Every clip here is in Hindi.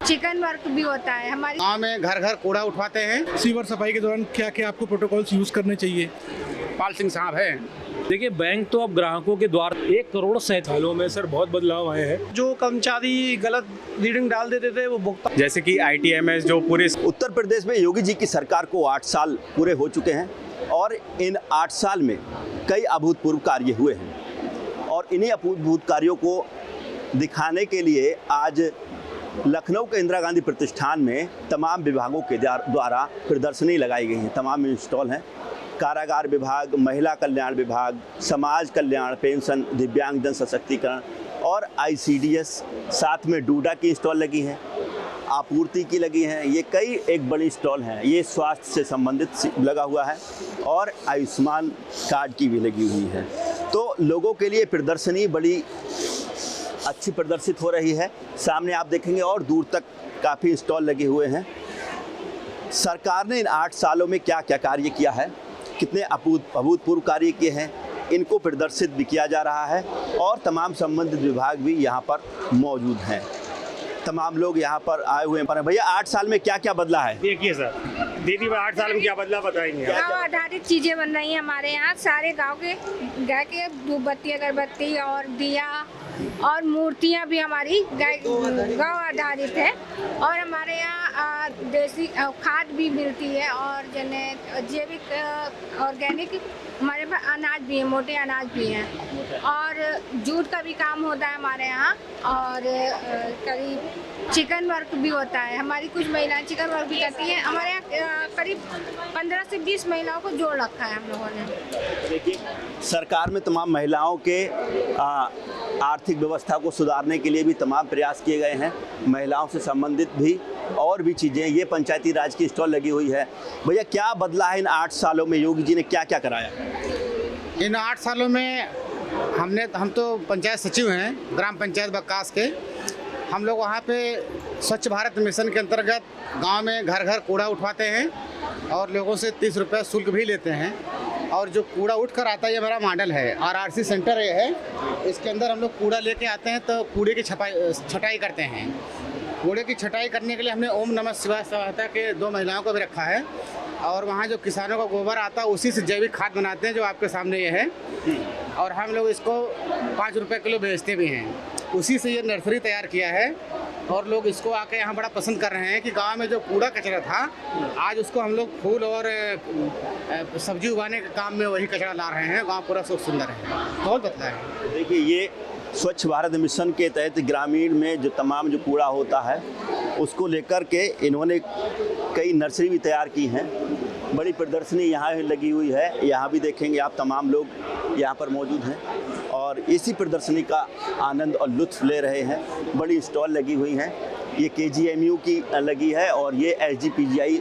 चिकन वर्क भी होता है। हमारी गाँव में घर घर कूड़ा उठवाते हैं। सीवर सफाई के दौरान क्या क्या आपको प्रोटोकॉल्स यूज करने चाहिए? पाल सिंह साहब है। देखिए, बैंक तो अब ग्राहकों के द्वारा 1 करोड़ सालों में सर बहुत बदलाव आए हैं। जो कर्मचारी गलत रीडिंग डाल देते थे वो भुगतान, जैसे कि ITMS जो पूरे उत्तर प्रदेश में योगी जी की सरकार को 8 साल पूरे हो चुके हैं और इन 8 साल में कई अभूतपूर्व कार्य हुए हैं और इन्हीं अभूतपूर्व कार्यों को दिखाने के लिए आज लखनऊ के इंदिरा गांधी प्रतिष्ठान में तमाम विभागों के द्वारा प्रदर्शनी लगाई गई हैं। तमाम स्टॉल हैं। कारागार विभाग, महिला कल्याण विभाग, समाज कल्याण, पेंशन, दिव्यांगजन सशक्तिकरण और ICDS, साथ में डूडा की स्टॉल लगी हैं, आपूर्ति की लगी हैं। ये कई एक बड़ी स्टॉल हैं। ये स्वास्थ्य से संबंधित लगा हुआ है और आयुष्मान कार्ड की भी लगी हुई है। तो लोगों के लिए प्रदर्शनी बड़ी अच्छी प्रदर्शित हो रही है। सामने आप देखेंगे और दूर तक काफ़ी स्टॉल लगे हुए हैं। सरकार ने इन 8 सालों में क्या क्या कार्य किया है, कितने अभूतपूर्व कार्य किए हैं, इनको प्रदर्शित भी किया जा रहा है और तमाम संबंधित विभाग भी यहाँ पर मौजूद हैं। तमाम लोग यहाँ पर आए हुए हैं। भैया 8 साल में क्या क्या बदला है? देखिए सर, दीदी 8 साल में क्या बदला बताएंगे? गाँव आधारित चीजें बन रही हैं हमारे यहाँ। सारे गाँव के धूपबत्ती, अगरबत्ती और दिया और मूर्तियाँ भी हमारी गाँव आधारित है। और हमारे यहाँ देसी खाद भी मिलती है और जैविक ऑर्गेनिक हमारे पास अनाज भी है, मोटे अनाज भी हैं और जूट का भी काम होता है हमारे यहाँ। और करीब चिकन वर्क भी होता है। हमारी कुछ महिलाएं चिकन वर्क भी करती हैं। हमारे यहाँ करीब 15 से 20 महिलाओं को जोड़ रखा है हम लोगों ने। देखिए, सरकार में तमाम महिलाओं के आर्थिक व्यवस्था को सुधारने के लिए भी तमाम प्रयास किए गए हैं। महिलाओं से संबंधित भी और भी चीज़ें, ये पंचायती राज की स्टॉल लगी हुई है। भैया क्या बदला है इन 8 सालों में? योगी जी ने क्या क्या कराया? इन 8 सालों में हम तो पंचायत सचिव हैं ग्राम पंचायत बक्कास के। हम लोग वहाँ पे स्वच्छ भारत मिशन के अंतर्गत गांव में घर घर कूड़ा उठवाते हैं और लोगों से 30 रुपये शुल्क भी लेते हैं। और जो कूड़ा उठ कर आता है, ये हमारा मॉडल है। RRC सेंटर ये है। इसके अंदर हम लोग कूड़ा लेके आते हैं तो कूड़े की छटाई करते हैं। कूड़े की छटाई करने के लिए हमने ओम नमः शिवाय सहायता के 2 महिलाओं को भी रखा है। और वहाँ जो किसानों का गोबर आता है उसी से जैविक खाद बनाते हैं, जो आपके सामने ये है। और हम लोग इसको 5 रुपये किलो बेचते भी हैं। उसी से ये नर्सरी तैयार किया है और लोग इसको आके यहाँ बड़ा पसंद कर रहे हैं कि गांव में जो कूड़ा कचरा था, आज उसको हम लोग फूल और सब्जी उगाने के काम में वही कचरा ला रहे हैं। गांव पूरा सुंदर है, बहुत बदला है। देखिए, ये स्वच्छ भारत मिशन के तहत ग्रामीण में जो तमाम जो कूड़ा होता है उसको लेकर के इन्होंने कई नर्सरी भी तैयार की हैं। बड़ी प्रदर्शनी यहाँ लगी हुई है। यहाँ भी देखेंगे आप, तमाम लोग यहाँ पर मौजूद हैं और इसी प्रदर्शनी का आनंद और लुत्फ ले रहे हैं। बड़ी स्टॉल लगी हुई हैं। ये KGMU की लगी है और ये SGPGI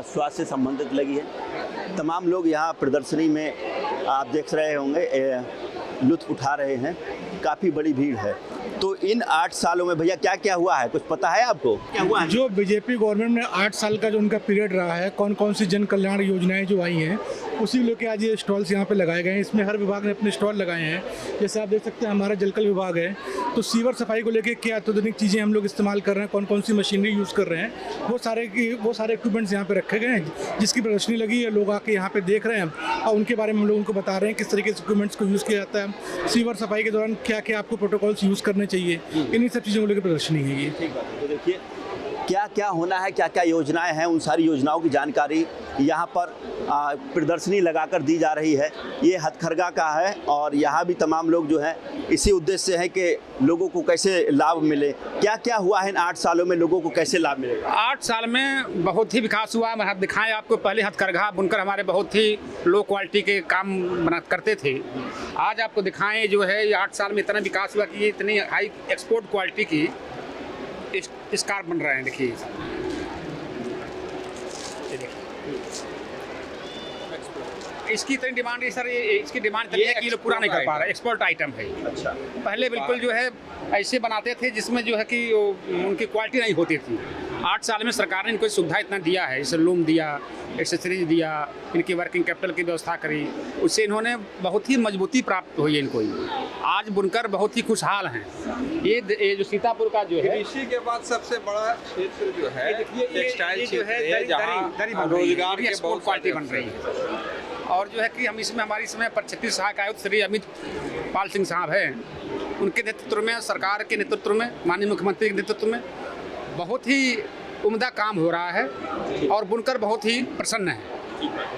स्वास्थ्य से संबंधित लगी है। तमाम लोग यहाँ प्रदर्शनी में आप देख रहे होंगे, लुत्फ उठा रहे हैं। काफ़ी बड़ी भीड़ है। तो इन 8 सालों में भैया क्या क्या हुआ है, कुछ पता है आपको? क्या हुआ है? जो बीजेपी गवर्नमेंट में 8 साल का जो उनका पीरियड रहा है, कौन कौन सी जन कल्याण योजनाएं जो आई हैं, उसी लेके आज ये स्टॉल्स यहाँ पे लगाए गए हैं। इसमें हर विभाग ने अपने स्टॉल लगाए हैं। जैसे आप देख सकते हैं, हमारा जलकल विभाग है तो सीवर सफाई को लेके क्या अत्याधुनिक चीज़ें हम लोग इस्तेमाल कर रहे हैं, कौन कौन सी मशीनरी यूज़ कर रहे हैं, वो सारे इक्विपमेंट्स यहाँ पे रखे गए हैं, जिसकी प्रदर्शनी लगी है। लोग आके यहाँ पे देख रहे हैं और उनके बारे में हम लोग उनको बता रहे हैं किस तरीके से इक्विपमेंट्स को यूज़ किया जाता है। सीवर सफाई के दौरान क्या क्या आपको प्रोटोकॉल्स यूज़ करने चाहिए, इन्हीं सब चीज़ों को लेकर प्रदर्शनी है ये। ठीक है, तो देखिए क्या क्या होना है, क्या क्या योजनाएं हैं, उन सारी योजनाओं की जानकारी यहाँ पर प्रदर्शनी लगाकर दी जा रही है। ये हथकरघा का है और यहाँ भी तमाम लोग जो हैं इसी उद्देश्य से है कि लोगों को कैसे लाभ मिले। क्या क्या हुआ है इन 8 सालों में, लोगों को कैसे लाभ मिलेगा? 8 साल में बहुत ही विकास हुआ। मैं दिखाएं आपको, पहले हथकरघा बुनकर हमारे बहुत ही लो क्वालिटी के काम करते थे। आज आपको दिखाएं जो है, ये 8 साल में इतना विकास हुआ कि इतनी हाई एक्सपोर्ट क्वालिटी की स्कार्फ बन रहे हैं। देखिए इसकी इतनी डिमांड है सर, इसकी डिमांड इतनी है कि ये पूरा नहीं कर पा रहा। एक्सपोर्ट आइटम है। अच्छा, पहले बिल्कुल जो है ऐसे बनाते थे जिसमें जो है कि उनकी क्वालिटी नहीं होती थी। 8 साल में सरकार ने इनको सुविधा इतना दिया है, जैसे लोन दिया, एक्सेसरीज दिया, इनकी वर्किंग कैपिटल की व्यवस्था करी, उससे इन्होंने बहुत ही मजबूती प्राप्त हुई है इनको। आज बुनकर बहुत ही खुशहाल हैं। ये जो सीतापुर का जो है, कृषि के बाद सबसे बड़ा क्षेत्र जो है टेक्सटाइल जो है, क्षेत्र है, जहाँ रोजगार के एक्सपोर्ट बहुत क्वालिटी सारे बन रही है। और जो है कि हम इसमें हमारी समय पर छत्तीस सहायक आयुक्त श्री अमित पाल सिंह साहब हैं, उनके नेतृत्व में, सरकार के नेतृत्व में, माननीय मुख्यमंत्री के नेतृत्व में बहुत ही उम्दा काम हो रहा है और बुनकर बहुत ही प्रसन्न है।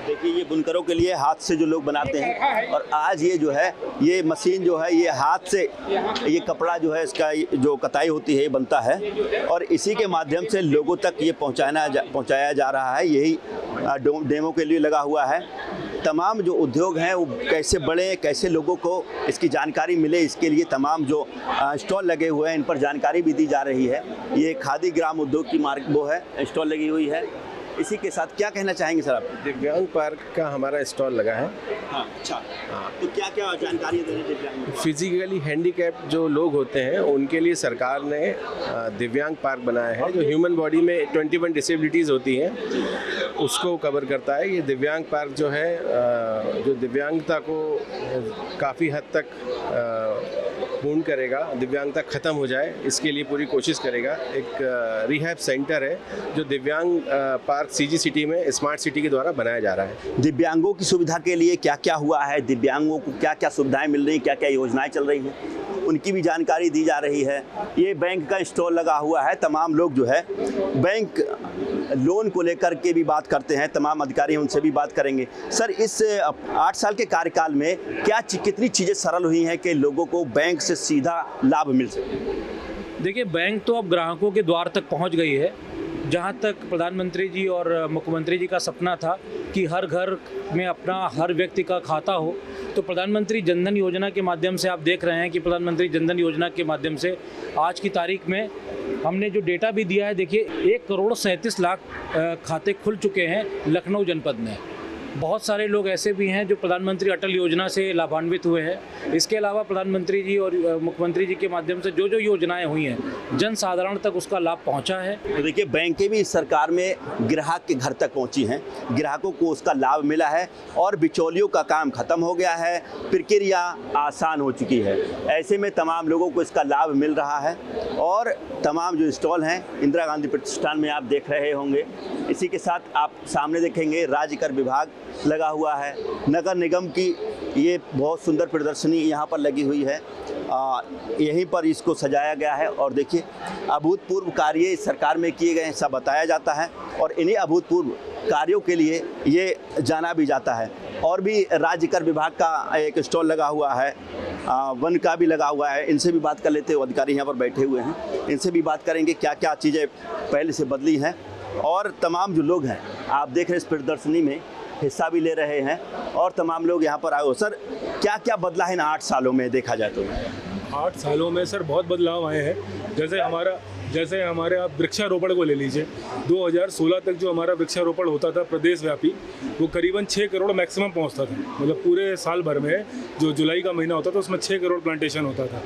देखिए, ये बुनकरों के लिए हाथ से जो लोग बनाते हैं, और आज ये जो है, ये मशीन जो है, ये हाथ से ये कपड़ा जो है, इसका जो कताई होती है, ये बनता है और इसी के माध्यम से लोगों तक ये पहुंचाया जा रहा है। यही डेमो के लिए लगा हुआ है। तमाम जो उद्योग हैं वो कैसे बढ़े, कैसे लोगों को इसकी जानकारी मिले, इसके लिए तमाम जो स्टॉल लगे हुए हैं, इन पर जानकारी भी दी जा रही है। ये खादी ग्राम उद्योग की वो है, स्टॉल लगी हुई है। इसी के साथ क्या कहना चाहेंगे सर आप? दिव्यांग पार्क का हमारा स्टॉल लगा है। हाँ, अच्छा। हाँ, तो क्या क्या जानकारी दे रहे दिव्यांग? फिजिकली हैंडीकैप जो लोग होते हैं उनके लिए सरकार ने दिव्यांग पार्क बनाया है, जो ह्यूमन बॉडी में 21 डिसेबिलिटीज़ होती हैं उसको कवर करता है। ये दिव्यांग पार्क जो है, जो दिव्यांगता को काफ़ी हद तक पूर्ण करेगा, दिव्यांगता ख़त्म हो जाए, इसके लिए पूरी कोशिश करेगा। एक रिहैब सेंटर है जो दिव्यांग पार्क सीजी सिटी में स्मार्ट सिटी के द्वारा बनाया जा रहा है। दिव्यांगों की सुविधा के लिए क्या क्या हुआ है, दिव्यांगों को क्या क्या सुविधाएं मिल रही हैं, क्या क्या योजनाएं चल रही हैं, उनकी भी जानकारी दी जा रही है। ये बैंक का स्टॉल लगा हुआ है। तमाम लोग जो है बैंक लोन को लेकर के भी बात करते हैं, तमाम अधिकारी हैं, उनसे भी बात करेंगे। सर, इस 8 साल के कार्यकाल में कितनी चीज़ें सरल हुई हैं कि लोगों को बैंक से सीधा लाभ मिल सके? देखिए, बैंक तो अब ग्राहकों के द्वार तक पहुंच गई है। जहां तक प्रधानमंत्री जी और मुख्यमंत्री जी का सपना था कि हर घर में अपना हर व्यक्ति का खाता हो, तो प्रधानमंत्री जनधन योजना के माध्यम से आप देख रहे हैं कि प्रधानमंत्री जनधन योजना के माध्यम से आज की तारीख में हमने जो डेटा भी दिया है, देखिए 1,37,00,000 खाते खुल चुके हैं लखनऊ जनपद में। बहुत सारे लोग ऐसे भी हैं जो प्रधानमंत्री अटल योजना से लाभान्वित हुए हैं। इसके अलावा प्रधानमंत्री जी और मुख्यमंत्री जी के माध्यम से जो जो योजनाएं हुई हैं, जन साधारण तक उसका लाभ पहुंचा है। तो देखिए, बैंकें भी इस सरकार में ग्राहक के घर तक पहुंची हैं, ग्राहकों को उसका लाभ मिला है और बिचौलियों का काम खत्म हो गया है, प्रक्रिया आसान हो चुकी है। ऐसे में तमाम लोगों को इसका लाभ मिल रहा है और तमाम जो स्टॉल हैं इंदिरा गांधी प्रतिष्ठान में आप देख रहे होंगे। इसी के साथ आप सामने देखेंगे राज्य कर विभाग लगा हुआ है, नगर निगम की ये बहुत सुंदर प्रदर्शनी यहाँ पर लगी हुई है। यहीं पर इसको सजाया गया है और देखिए, अभूतपूर्व कार्य इस सरकार में किए गए हैं, सब बताया जाता है और इन्हीं अभूतपूर्व कार्यों के लिए ये जाना भी जाता है। और भी राज्य कर विभाग का एक स्टॉल लगा हुआ है, वन का भी लगा हुआ है। इनसे भी बात कर लेते हैं, अधिकारी यहाँ पर बैठे हुए हैं, इनसे भी बात करेंगे क्या क्या चीज़ें पहले से बदली हैं। और तमाम जो लोग हैं, आप देख रहे हैं इस प्रदर्शनी में हिस्सा भी ले रहे हैं और तमाम लोग यहाँ पर आए हो। सर, क्या क्या बदला है इन 8 सालों में देखा जाए तो? 8 सालों में सर बहुत बदलाव आए हैं। जैसे हमारे आप वृक्षारोपण को ले लीजिए, 2016 तक जो हमारा वृक्षारोपण होता था प्रदेश व्यापी, वो करीबन 6 करोड़ मैक्सिमम पहुंचता था। मतलब पूरे साल भर में जो जुलाई का महीना होता था उसमें 6 करोड़ प्लांटेशन होता था।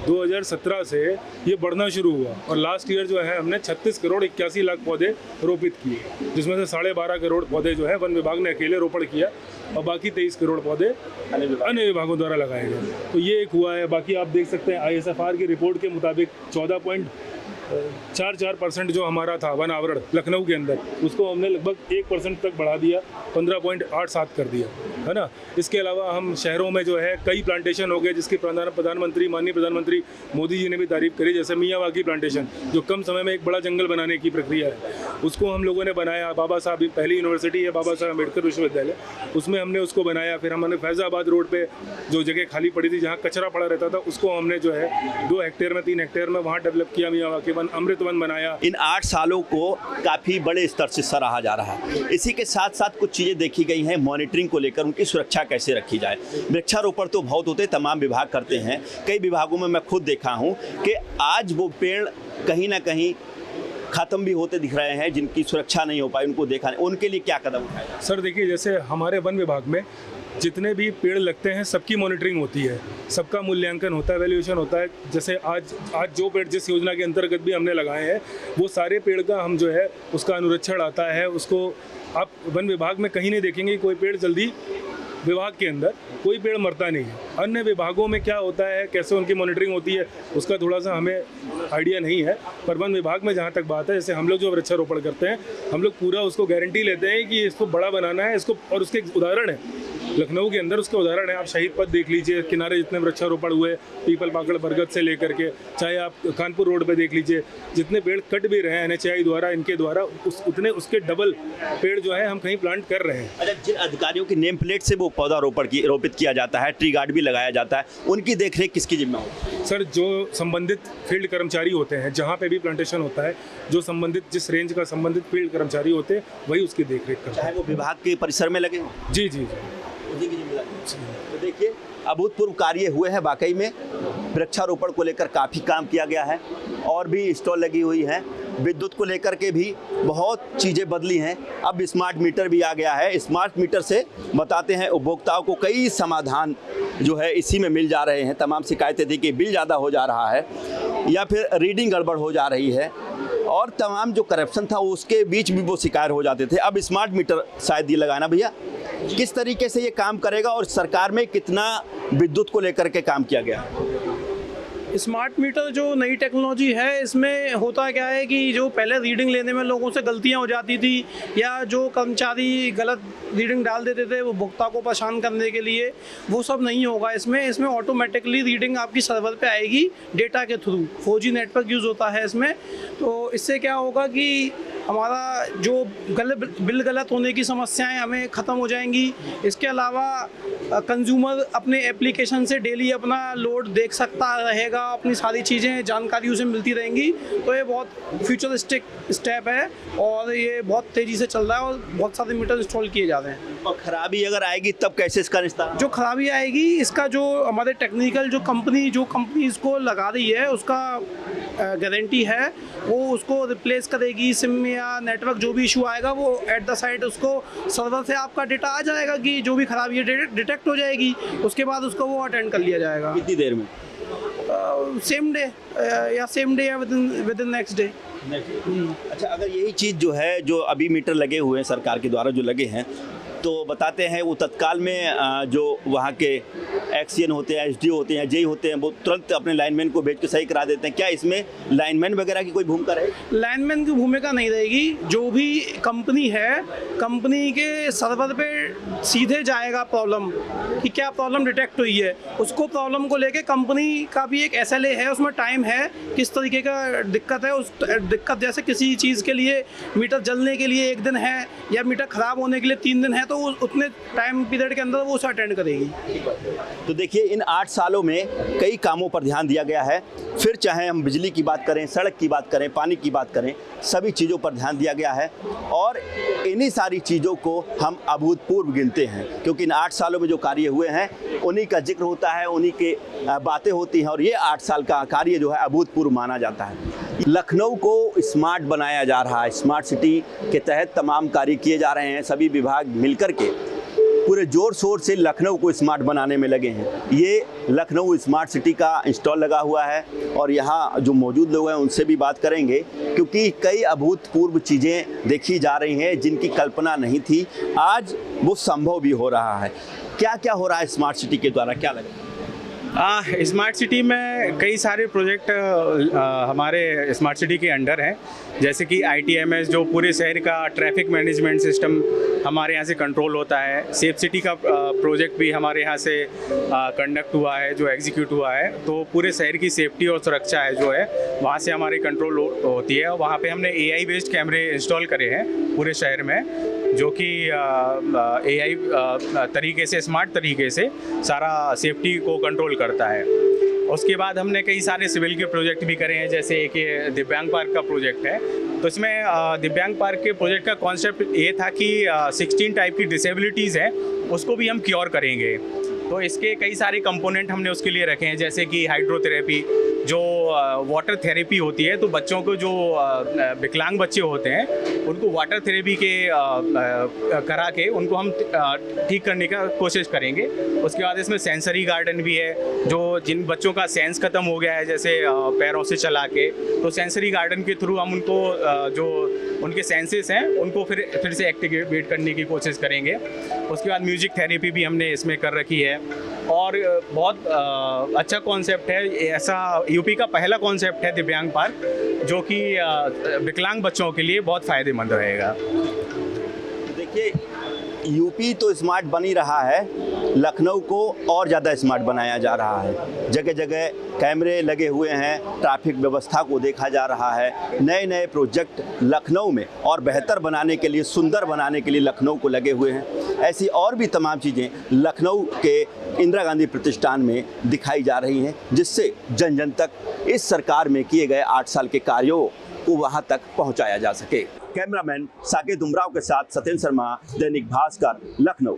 2017 से ये बढ़ना शुरू हुआ और लास्ट ईयर जो है हमने 36 करोड़ 81 लाख पौधे रोपित किए, जिसमें से 12.5 करोड़ पौधे जो है वन विभाग ने अकेले रोपण किया और बाकी 23 करोड़ पौधे अन्य विभागों द्वारा लगाए गए। तो ये एक हुआ है। बाकी आप देख सकते हैं ISFR की रिपोर्ट के मुताबिक 14.44% जो हमारा था वन आवरण लखनऊ के अंदर, उसको हमने लगभग 1% तक बढ़ा दिया, 15.87 कर दिया, है ना। इसके अलावा हम शहरों में जो है कई प्लांटेशन हो गए, जिसकी माननीय प्रधानमंत्री मोदी जी ने भी तारीफ करी। जैसे मियावाकी प्लांटेशन, जो कम समय में एक बड़ा जंगल बनाने की प्रक्रिया है, उसको हम लोगों ने बनाया। बाबा साहब, पहली यूनिवर्सिटी है बाबा साहब अम्बेडकर विश्वविद्यालय, उसमें हमने उसको बनाया। फिर हमने फैज़ाबाद रोड पे जो जगह खाली पड़ी थी, जहाँ कचरा पड़ा रहता था, उसको हमने जो है 2 हेक्टेयर में 3 हेक्टेयर में वहाँ डेवलप किया, मियावाकी वन, अमृत वन बनाया। इन 8 सालों को काफ़ी बड़े स्तर से सराहा जा रहा है। इसी के साथ साथ कुछ चीज़ें देखी गई हैं मॉनिटरिंग को लेकर, उनकी सुरक्षा कैसे रखी जाए। वृक्षारोपण तो बहुत होते, तमाम विभाग करते हैं, कई विभागों में मैं खुद देखा हूँ कि आज वो पेड़ कहीं ना कहीं खत्म भी होते दिख रहे हैं, जिनकी सुरक्षा नहीं हो पाई, उनको देखा नहीं। उनके लिए क्या कदम उठाए? सर देखिए, जैसे हमारे वन विभाग में जितने भी पेड़ लगते हैं सबकी मॉनिटरिंग होती है, सबका मूल्यांकन होता है, वैल्यूएशन होता है। जैसे आज जो पेड़ जिस योजना के अंतर्गत भी हमने लगाए हैं वो सारे पेड़ का हम जो है उसका अनुरक्षण आता है। उसको आप वन विभाग में कहीं नहीं देखेंगे कोई पेड़ जल्दी, विभाग के अंदर कोई पेड़ मरता नहीं है। अन्य विभागों में क्या होता है, कैसे उनकी मॉनिटरिंग होती है, उसका थोड़ा सा हमें आइडिया नहीं है। पर वन विभाग में जहाँ तक बात है, जैसे हम लोग जो वृक्षारोपण करते हैं हम लोग पूरा उसको गारंटी लेते हैं कि इसको बड़ा बनाना है इसको। और उसके उदाहरण है लखनऊ के अंदर, उसके उदाहरण है। आप शहीद पथ देख लीजिए, किनारे जितने वृक्षारोपण हुए पीपल पाकड़ बरगद से लेकर के, चाहे आप कानपुर रोड पे देख लीजिए, जितने पेड़ कट भी रहे हैं NHAI द्वारा, इनके द्वारा उतने उसके डबल पेड़ जो है हम कहीं प्लांट कर रहे हैं। अच्छा, जिन अधिकारियों की नेम प्लेट से वो पौधा रोपित किया जाता है, ट्री गार्ड भी लगाया जाता है, उनकी देखरेख किसकी जिम्मा होती है? सर, जो संबंधित फील्ड कर्मचारी होते हैं, जहाँ पे भी प्लांटेशन होता है, जो संबंधित जिस रेंज का संबंधित फील्ड कर्मचारी होते हैं वही उसकी देखरेख करते हैं। चाहे वो विभाग के परिसर में लगे? जी जी जी। तो देखिए, अभूतपूर्व कार्य हुए हैं वाकई में। वृक्षारोपण को लेकर काफ़ी काम किया गया है और भी स्टॉल लगी हुई हैं। विद्युत को लेकर के भी बहुत चीज़ें बदली हैं। अब स्मार्ट मीटर भी आ गया है। स्मार्ट मीटर से बताते हैं उपभोक्ताओं को कई समाधान जो है इसी में मिल जा रहे हैं। तमाम शिकायतें थी कि बिल ज़्यादा हो जा रहा है या फिर रीडिंग गड़बड़ हो जा रही है और तमाम जो करप्शन था उसके बीच भी वो शिकार हो जाते थे। अब स्मार्ट मीटर शायद ये लगाना, भैया किस तरीके से ये काम करेगा और सरकार में कितना विद्युत को लेकर के काम किया गया? स्मार्ट मीटर जो नई टेक्नोलॉजी है, इसमें होता क्या है कि जो पहले रीडिंग लेने में लोगों से गलतियां हो जाती थी या जो कर्मचारी गलत रीडिंग डाल देते थे वो उपभोक्ता को परेशान करने के लिए, वो सब नहीं होगा इसमें ऑटोमेटिकली रीडिंग आपकी सर्वर पे आएगी डेटा के थ्रू। 4G नेटवर्क यूज़ होता है इसमें। तो इससे क्या होगा कि हमारा जो बिल गलत होने की समस्याएं हमें ख़त्म हो जाएंगी। इसके अलावा कंज्यूमर अपने एप्लीकेशन से डेली अपना लोड देख सकता रहेगा, अपनी सारी चीज़ें जानकारी उसे मिलती रहेंगी। तो ये बहुत फ्यूचरिस्टिक स्टेप है और ये बहुत तेज़ी से चल रहा है और बहुत सारे मीटर इंस्टॉल किए जा रहे हैं। और खराबी अगर आएगी तब कैसे इसका निस्तारण? जो खराबी आएगी, इसका जो हमारे टेक्निकल जो कंपनी इसको लगा रही है उसका गारंटी है, वो उसको रिप्लेस करेगी। सिम में या नेटवर्क जो भी इशू आएगा वो एट द साइड उसको सर्वर से आपका डेटा आ जाएगा कि जो भी खराबी है डिटेक्ट हो जाएगी। उसके बाद उसको वो अटेंड कर लिया जाएगा। कितनी देर में? सेम डे या विद इन नेक्स्ट डे। अच्छा, अगर यही चीज़ जो है, जो अभी मीटर लगे हुए हैं सरकार के द्वारा जो लगे हैं, तो बताते हैं वो तत्काल में जो वहाँ के एक्सीएन होते हैं, एसडीओ होते हैं, जेई होते हैं, वो तुरंत अपने लाइनमैन को भेज के सही करा देते हैं। क्या इसमें लाइनमैन वगैरह की कोई भूमिका रहेगी? लाइनमैन की भूमिका नहीं रहेगी। जो भी कंपनी है, कंपनी के सर्वर पे सीधे जाएगा प्रॉब्लम कि क्या प्रॉब्लम डिटेक्ट हुई है। उसको प्रॉब्लम को लेके कंपनी का भी एक SLA है, उसमें टाइम है किस तरीके का दिक्कत है। उस दिक्कत जैसे किसी चीज़ के लिए मीटर जलने के लिए 1 दिन है या मीटर ख़राब होने के लिए 3 दिन है, तो उतने टाइम पीरियड के अंदर वो उसे अटेंड करेगी। तो देखिए, इन 8 सालों में कई कामों पर ध्यान दिया गया है। फिर चाहे हम बिजली की बात करें, सड़क की बात करें, पानी की बात करें, सभी चीज़ों पर ध्यान दिया गया है और इन्हीं सारी चीज़ों को हम अभूतपूर्व गिनते हैं, क्योंकि इन 8 सालों में जो कार्य हुए हैं उन्हीं का जिक्र होता है, उन्हीं के बातें होती हैं और ये 8 साल का कार्य जो है अभूतपूर्व माना जाता है। लखनऊ को स्मार्ट बनाया जा रहा है। स्मार्ट सिटी के तहत तमाम कार्य किए जा रहे हैं। सभी विभाग मिलकर के पूरे जोर शोर से लखनऊ को स्मार्ट बनाने में लगे हैं। ये लखनऊ स्मार्ट सिटी का इंस्टॉल लगा हुआ है और यहाँ जो मौजूद लोग हैं उनसे भी बात करेंगे, क्योंकि कई अभूतपूर्व चीज़ें देखी जा रही हैं जिनकी कल्पना नहीं थी, आज वो संभव भी हो रहा है। क्या क्या हो रहा है स्मार्ट सिटी के द्वारा, क्या लगा? स्मार्ट सिटी में कई सारे प्रोजेक्ट हमारे स्मार्ट सिटी के अंडर हैं, जैसे कि ITMS जो पूरे शहर का ट्रैफिक मैनेजमेंट सिस्टम हमारे यहाँ से कंट्रोल होता है। सेफ सिटी का प्रोजेक्ट भी हमारे यहाँ से कंडक्ट हुआ है, जो एग्जीक्यूट हुआ है। तो पूरे शहर की सेफ्टी और सुरक्षा है जो है वहाँ से हमारी कंट्रोल होती है। वहाँ पे हमने AI बेस्ड कैमरे इंस्टॉल करे हैं पूरे शहर में, जो कि AI तरीके से, स्मार्ट तरीके से सारा सेफ्टी को कंट्रोल करता है। उसके बाद हमने कई सारे सिविल के प्रोजेक्ट भी करे हैं, जैसे एक ये दिव्यांग पार्क का प्रोजेक्ट है। तो इसमें दिव्यांग पार्क के प्रोजेक्ट का कॉन्सेप्ट ये था कि 16 टाइप की डिसेबिलिटीज़ हैं उसको भी हम क्योर करेंगे। तो इसके कई सारे कंपोनेंट हमने उसके लिए रखे हैं, जैसे कि हाइड्रोथेरेपी, जो वाटर थेरेपी होती है, तो बच्चों को जो विकलांग बच्चे होते हैं उनको वाटर थेरेपी के करा के उनको हम ठीक करने का कोशिश करेंगे। उसके बाद इसमें सेंसरी गार्डन भी है, जो जिन बच्चों का सेंस ख़त्म हो गया है जैसे पैरों से चला के, तो सेंसरी गार्डन के थ्रू हम उनको जो उनके सेंसेस हैं उनको फिर से एक्टिवेट करने की कोशिश करेंगे। उसके बाद म्यूजिक थेरेपी भी हमने इसमें कर रखी है और बहुत अच्छा कॉन्सेप्ट है। ऐसा यूपी का पहला कॉन्सेप्ट है दिव्यांग पार्क, जो कि विकलांग बच्चों के लिए बहुत फ़ायदेमंद रहेगा। देखिए, यूपी तो स्मार्ट बन ही रहा है, लखनऊ को और ज़्यादा स्मार्ट बनाया जा रहा है। जगह जगह कैमरे लगे हुए हैं, ट्रैफिक व्यवस्था को देखा जा रहा है। नए नए प्रोजेक्ट लखनऊ में और बेहतर बनाने के लिए, सुंदर बनाने के लिए लखनऊ को लगे हुए हैं। ऐसी और भी तमाम चीज़ें लखनऊ के इंदिरा गांधी प्रतिष्ठान में दिखाई जा रही हैं, जिससे जन जन तक इस सरकार में किए गए 8 साल के कार्यों को वहाँ तक पहुँचाया जा सके। कैमरामैन साकेत उमराव के साथ सत्येंद्र शर्मा, दैनिक भास्कर, लखनऊ।